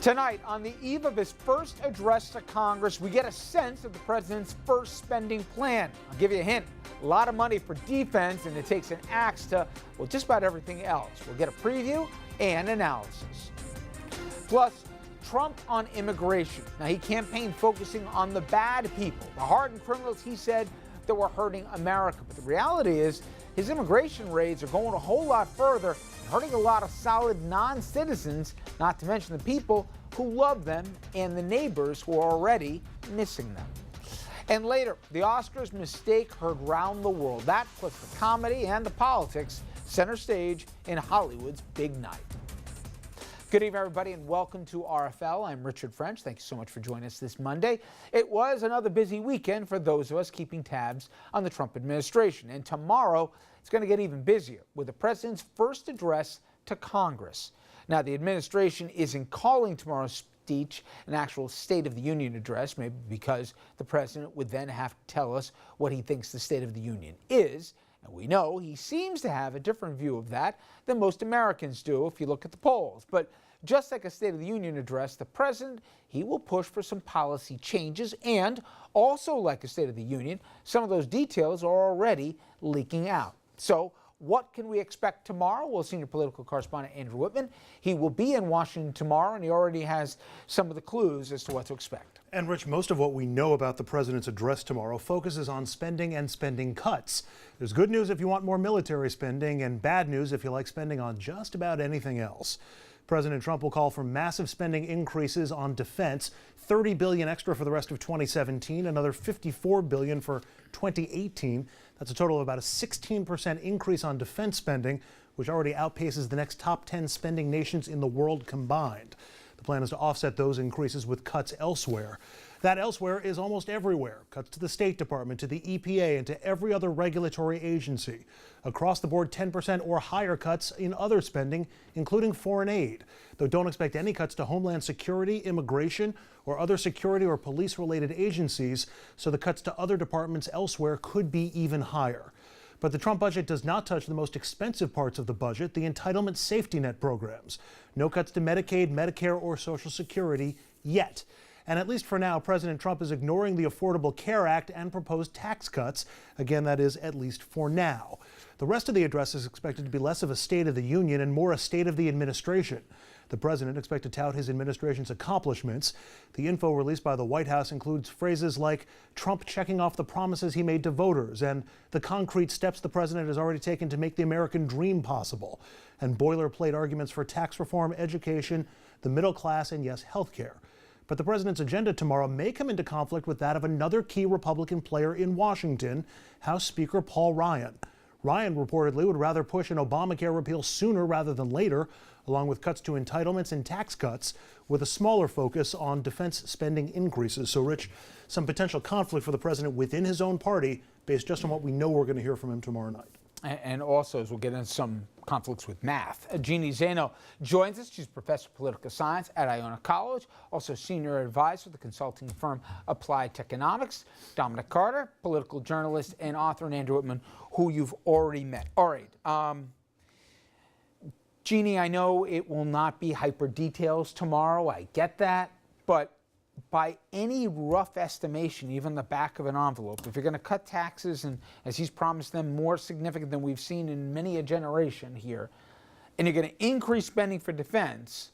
Tonight, on the eve of his first address to Congress, we get a sense of the president's first spending plan. I'll give you a hint. A lot of money for defense, and it takes an axe to, well, just about everything else. We'll get a preview and analysis. Plus, Trump on immigration. Now, he campaigned focusing on the bad people, the hardened criminals he said that were hurting America. But the reality is his immigration raids are going a whole lot further, hurting a lot of solid non-citizens, not to mention the people who love them and the neighbors who are already missing them. And later, the Oscars mistake heard round the world. That plus the comedy and the politics center stage in Hollywood's big night. Good evening, everybody, and welcome to RFL. I'm Richard French. Thank you so much for joining us this Monday. It was another busy weekend for those of us keeping tabs on the Trump administration. And tomorrow, it's going to get even busier with the president's first address to Congress. Now, the administration isn't calling tomorrow's speech an actual State of the Union address, maybe because the president would then have to tell us what he thinks the State of the Union is. And we know he seems to have a different view of that than most Americans do if you look at the polls. But just like a State of the Union address, the president, he will push for some policy changes. And also like a State of the Union, some of those details are already leaking out. So what can we expect tomorrow? Well, senior political correspondent Andrew Whitman, he will be in Washington tomorrow, and he already has some of the clues as to what to expect. And Rich, most of what we know about the president's address tomorrow focuses on spending and spending cuts. There's good news if you want more military spending, and bad news if you like spending on just about anything else. President Trump will call for massive spending increases on defense, $30 billion extra for the rest of 2017, another $54 billion for 2018. That's a total of about a 16% increase on defense spending, which already outpaces the next top 10 spending nations in the world combined. The plan is to offset those increases with cuts elsewhere. That elsewhere is almost everywhere. Cuts to the State Department, to the EPA, and to every other regulatory agency. Across the board, 10% or higher cuts in other spending, including foreign aid. Though don't expect any cuts to Homeland Security, immigration, or other security or police-related agencies, so the cuts to other departments elsewhere could be even higher. But the Trump budget does not touch the most expensive parts of the budget, the entitlement safety net programs. No cuts to Medicaid, Medicare, or Social Security yet. And at least for now, President Trump is ignoring the Affordable Care Act and proposed tax cuts. Again, that is at least for now. The rest of the address is expected to be less of a State of the Union and more a State of the Administration. The president expects to tout his administration's accomplishments. The info released by the White House includes phrases like Trump checking off the promises he made to voters and the concrete steps the president has already taken to make the American dream possible, and boilerplate arguments for tax reform, education, the middle class, and yes, health care. But the president's agenda tomorrow may come into conflict with that of another key Republican player in Washington, House Speaker Paul Ryan. Ryan reportedly would rather push an Obamacare repeal sooner rather than later, along with cuts to entitlements and tax cuts, with a smaller focus on defense spending increases. So, Rich, some potential conflict for the president within his own party based just on what we know we're going to hear from him tomorrow night. And also, as we'll get into some conflicts with math, Jeanne Zaino joins us. She's professor of political science at Iona College, also senior advisor to the consulting firm Applied Techonomics. Dominic Carter, political journalist and author, and Andrew Whitman, who you've already met. All right. Jeanne, I know it will not be hyper details tomorrow. I get that. But by any rough estimation, even the back of an envelope, if you're going to cut taxes, and as he's promised them, more significant than we've seen in many a generation here, and you're going to increase spending for defense,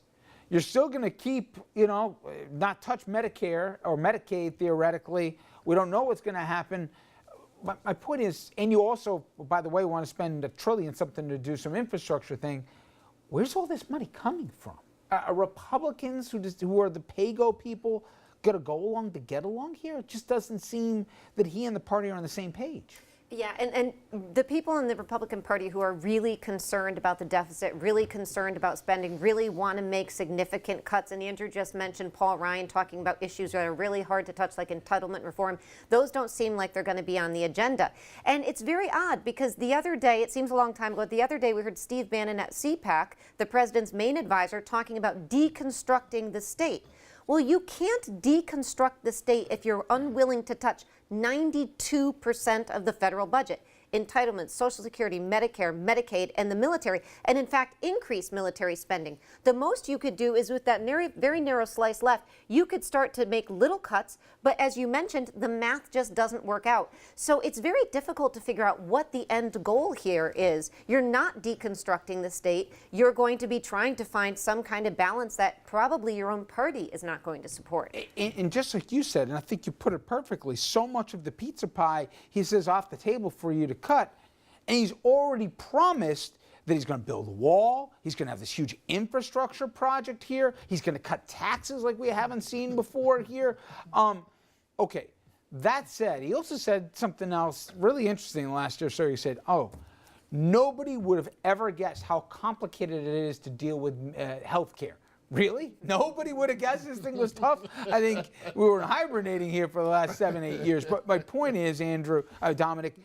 you're still going to keep, not touch Medicare or Medicaid theoretically. We don't know what's going to happen. But my point is, and you also, by the way, want to spend $1 trillion something to do some infrastructure thing. Where's all this money coming from? Are Republicans who are the pay-go people going to go along to get along here? It just doesn't seem that he and the party are on the same page. Yeah, and the people in the Republican Party who are really concerned about the deficit, really concerned about spending, really want to make significant cuts. And Andrew just mentioned Paul Ryan talking about issues that are really hard to touch, like entitlement reform. Those don't seem like they're going to be on the agenda. And it's very odd because the other day, it seems a long time ago, the other day we heard Steve Bannon at CPAC, the president's main advisor, talking about deconstructing the state. Well, you can't deconstruct the state if you're unwilling to touch 92% of the federal budget. entitlements, Social Security, Medicare, Medicaid, and the military, and in fact increase military spending. The most you could do is with that very narrow slice left, you could start to make little cuts, but as you mentioned, the math just doesn't work out. So it's very difficult to figure out what the end goal here is. You're not deconstructing the state. You're going to be trying to find some kind of balance that probably your own party is not going to support. And just like you said, and I think you put it perfectly, so much of the pizza pie, he says, off the table for you to cut, and he's already promised that he's going to build a wall, he's going to have this huge infrastructure project here, he's going to cut taxes like we haven't seen before here. Okay, that said, he also said something else really interesting last year. So he said, nobody would have ever guessed how complicated it is to deal with health care. Really? Nobody would have guessed this thing was tough? I think we were hibernating here for the last 7-8 years. But my point is, Dominic,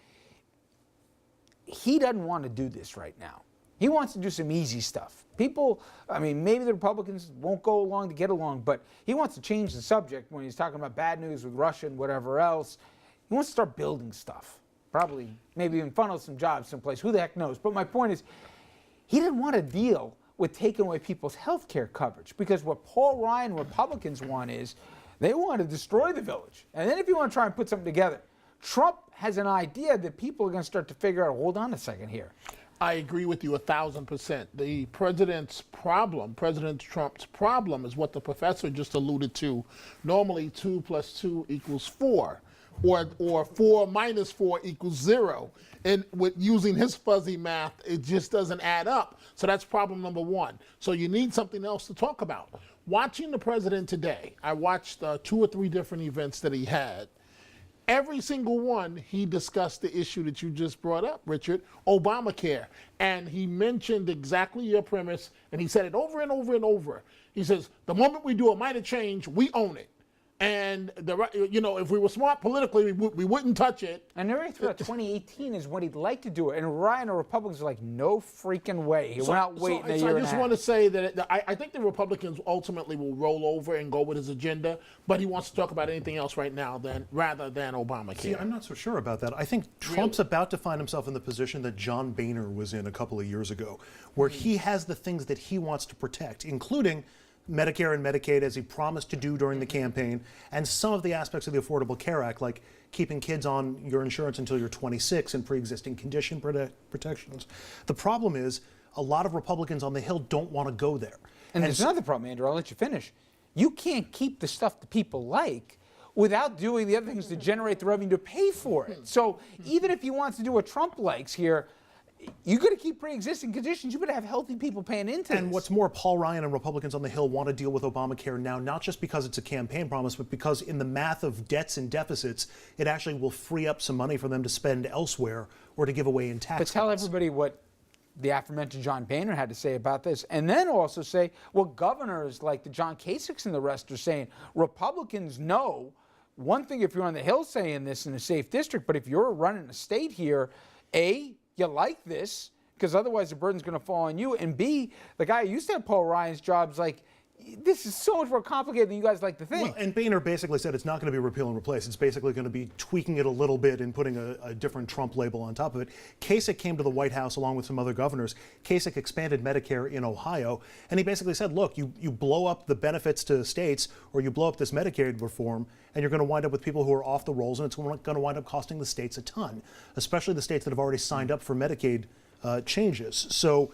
he doesn't want to do this right now. He wants to do some easy stuff. People, I mean, maybe the Republicans won't go along to get along, but he wants to change the subject when he's talking about bad news with Russia and whatever else. He wants to start building stuff. Probably, maybe even funnel some jobs someplace. Who the heck knows? But my point is, he didn't want to deal with taking away people's health care coverage, because what Paul Ryan Republicans want is they want to destroy the village. And then if you want to try and put something together, Trump has an idea that people are going to start to figure out, hold on a second here. I agree with you 1,000%. The president's problem, President Trump's problem, is what the professor just alluded to. Normally 2 + 2 = 4. Or 4 - 4 = 0. And with using his fuzzy math, it just doesn't add up. So that's problem number one. So you need something else to talk about. Watching the president today, I watched 2 or 3 different events that he had. Every single one, he discussed the issue that you just brought up, Richard, Obamacare. And he mentioned exactly your premise, and he said it over and over and over. He says, the moment we do a minor change, we own it. And if we were smart politically, we wouldn't touch it. And everybody thought 2018 is when he'd like to do it. And Ryan, the Republicans, are like, no freaking way. He went out waiting a year and a half. I just want to say that I think the Republicans ultimately will roll over and go with his agenda, but he wants to talk about anything else right now rather than Obamacare. See, I'm not so sure about that. I think Trump's about to find himself in the position that John Boehner was in a couple of years ago, where he has the things that he wants to protect, including Medicare and Medicaid, as he promised to do during the campaign, and some of the aspects of the Affordable Care Act, like keeping kids on your insurance until you're 26 and pre-existing condition protections. The problem is a lot of Republicans on the Hill don't want to go there. And there's another problem, Andrew. I'll let you finish. You can't keep the stuff that people like without doing the other things to generate the revenue to pay for it. So even if he wants to do what Trump likes here, you got to keep pre-existing conditions. You got to have healthy people paying into this. And what's more, Paul Ryan and Republicans on the Hill want to deal with Obamacare now, not just because it's a campaign promise, but because in the math of debts and deficits, it actually will free up some money for them to spend elsewhere or to give away in tax cuts. But tell everybody what the aforementioned John Boehner had to say about this, and then also say what governors like the John Kasichs and the rest are saying. Republicans know one thing if you're on the Hill saying this in a safe district, but if you're running a state here, A, you like this, because otherwise the burden's going to fall on you. And B, the guy who used to have Paul Ryan's job's like, this is so much more complicated than you guys like to think. Well, and Boehner basically said it's not going to be repeal and replace. It's basically going to be tweaking it a little bit and putting a different Trump label on top of it. Kasich came to the White House along with some other governors. Kasich expanded Medicare in Ohio, and he basically said, look, you blow up the benefits to states, or you blow up this Medicaid reform, and you're going to wind up with people who are off the rolls, and it's going to wind up costing the states a ton, especially the states that have already signed up for Medicaid changes. So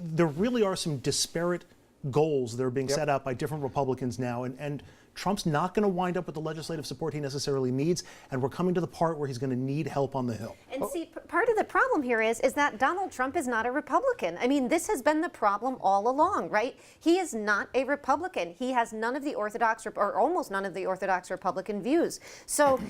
there really are some disparate goals that are being set out by different Republicans now, and Trump's not going to wind up with the legislative support he necessarily needs, and we're coming to the part where he's going to need help on the Hill. And see, part of the problem here is that Donald Trump is not a Republican. I mean, this has been the problem all along, right? He is not a Republican. He has none of the orthodox, or almost none of the orthodox Republican views. So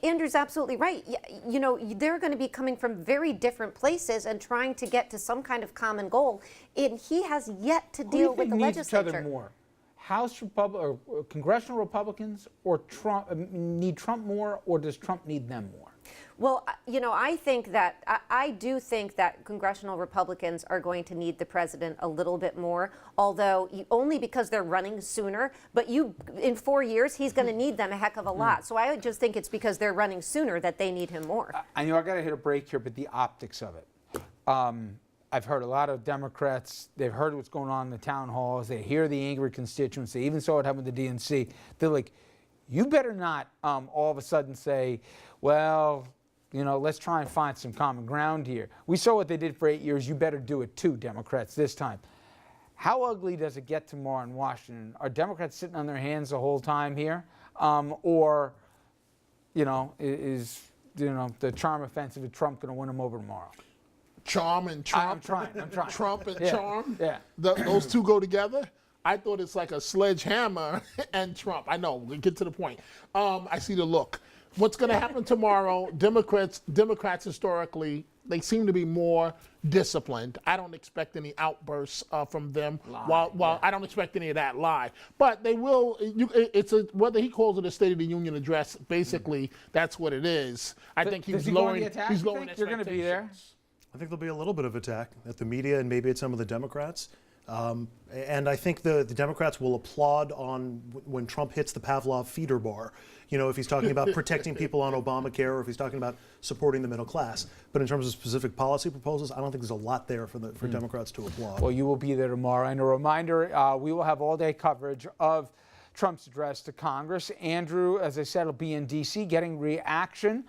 Andrew's absolutely right. You know, they're going to be coming from very different places and trying to get to some kind of common goal, and he has yet to deal with the legislature. Each other more? House or congressional Republicans or Trump need Trump more, or does Trump need them more? Well, I think that I do think that congressional Republicans are going to need the president a little bit more, although only because they're running sooner. But in 4 years, he's going to need them a heck of a lot. So I just think it's because they're running sooner that they need him more. I know I got to hit a break here, but the optics of it. I've heard a lot of Democrats, they've heard what's going on in the town halls. They hear the angry constituents. They even saw it happen with the DNC. They're like, you better not all of a sudden say, well, let's try and find some common ground here. We saw what they did for 8 years. You better do it too, Democrats, this time. How ugly does it get tomorrow in Washington? Are Democrats sitting on their hands the whole time here? Or, is the charm offensive of Trump going to win them over tomorrow? Charm and Trump. I'm trying. Trump and Yeah, charm. yeah. Those two go together. I thought it's like a sledgehammer and Trump. I know. We'll get to the point. I see the look. What's going to happen tomorrow? Democrats historically, they seem to be more disciplined. I don't expect any outbursts from them. While I don't expect any of that lie, but they will. Whether he calls it a State of the Union address, basically that's what it is. I think he's lowering. He's lowering expectations. You're going to be there. I think there'll be a little bit of attack at the media and maybe at some of the Democrats. And I think the Democrats will applaud when Trump hits the Pavlov feeder bar. If he's talking about protecting people on Obamacare or if he's talking about supporting the middle class. But in terms of specific policy proposals, I don't think there's a lot there for Democrats to applaud. Well, you will be there tomorrow. And a reminder, we will have all-day coverage of Trump's address to Congress. Andrew, as I said, will be in D.C. getting reaction,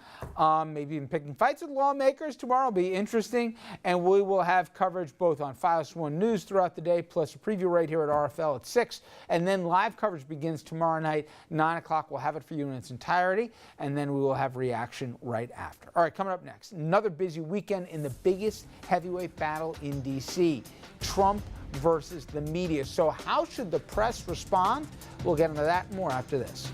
maybe even picking fights with lawmakers. Tomorrow will be interesting, and we will have coverage both on Files 1 News throughout the day, plus a preview right here at RFL at 6. And then live coverage begins tomorrow night, 9 o'clock. We'll have it for you in its entirety, and then we will have reaction right after. All right, coming up next, another busy weekend in the biggest heavyweight battle in D.C., Trump versus the media. So how should the press respond? We'll get into that more after this.